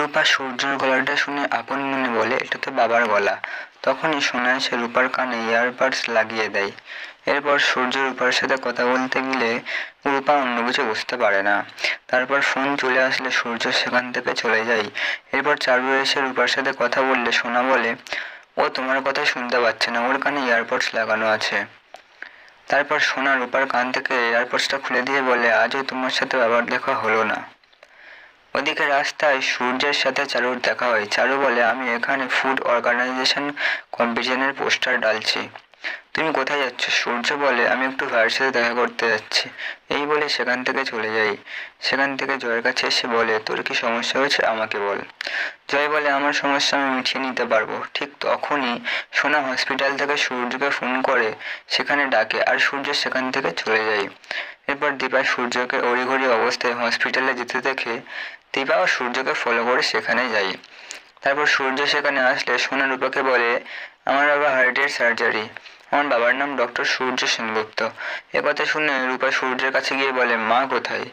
রূপা সূর্যের গলাটা শুনে আপন মনে বলে, এটা তো বাবার গলা। তখনই সোনা এসে রূপার কানে ইয়ারবাডস লাগিয়ে দেয়। এরপর সূর্য রূপার সাথে কথা বলতে গেলে রূপা অন্য কিছু বুঝতে পারে না। তারপর ফোন চলে আসলে সূর্য সেখান থেকে চলে যায়। এরপর চারু এসে রূপার সাথে কথা বললে সোনা বলে, ও তোমার কথা শুনতে পাচ্ছে না, ওর কানে ইয়ারবাডস লাগানো আছে। তারপর সোনা রূপার কান থেকে এয়ারপডসটা খুলে দিয়ে বলে, আজও তোমার সাথে বাবার দেখা হলো না। ওদিকে রাস্তায় সূর্যের সাথে চারুর দেখা হয়। চারু বলে, আমি এখানে ফুড অর্গানাইজেশন কম্পিটিশনের পোস্টার ডালছি। তুমি কোথায় যাচ্ছ? সূর্য বলে, আমি একটু ভাইয়ের সাথে দেখা করতে যাচ্ছি। এই বলে সেখান থেকে চলে যাই। সেখান থেকে জয়ের কাছে এসে বলে, তোর কি সমস্যা হয়েছে আমাকে বল। জয় বলে, আমার সমস্যা আমি মিটিয়ে নিতে পারবো। ঠিক তখনই সোনা হসপিটাল থেকে সূর্যকে ফোন করে সেখানে ডাকে, আর সূর্য সেখান থেকে চলে যায়। এরপর দীপা সূর্যকে অড়িঘড়ি অবস্থায় হসপিটালে যেতে দেখে দীপাও সূর্যকে ফলো করে সেখানে যায়। তারপর সূর্য সেখানে আসলে সোনা রূপাকে বলে, আমার বাবা হার্টের সার্জারি, আমার বাবার নাম ডক্টর সূর্য সেনগুপ্ত। একথা শুনে রূপা সূর্যের কাছে গিয়ে বলে, মা কোথায়?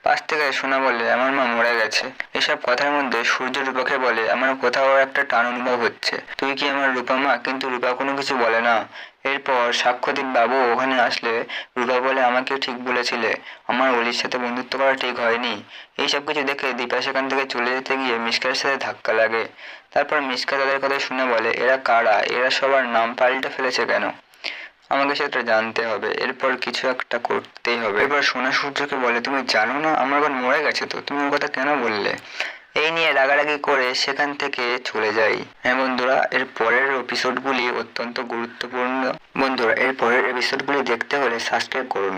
পাশ থেকে সোনা বলে, আমার মা মরে গেছে। এসব কথার মধ্যে সূর্য রূপাকে বলে, আমার কোথাও একটা টান অনুভব হচ্ছে, তুই কি আমার রূপা মা? কিন্তু রূপা কোনো কিছু বলে না। এরপর সাক্ষ্যদীপ বাবু ওখানে আসলে রূপা বলে, আমাকে ঠিক বলেছিলে, আমার অলির সাথে বন্ধুত্ব করা ঠিক হয়নি। এইসব কিছু দেখে দীপা সেখান থেকে চলে যেতে গিয়ে মিশকার সাথে ধাক্কা লাগে। তারপর মিশকা তাদের কথা শুনে বলে, এরা কারা? এরা সবার নাম পাল্টে ফেলেছে কেন? আমাকে সেটা জানতে হবে, এরপর কিছু একটা করতেই হবে। এরপর সোনা সূর্যকে বলে, তুমি জানো না আমার বোন মরে গেছে, তো তুমি ওর কথা কেন বললে? এই নিয়ে রাগারাগি করে সেখান থেকে চলে যাই। হ্যাঁ বন্ধুরা, এর পরের এপিসোডগুলি অত্যন্ত গুরুত্বপূর্ণ। বন্ধুরা, এর পরের এপিসোডগুলি দেখতে হলে সাবস্ক্রাইব করুন।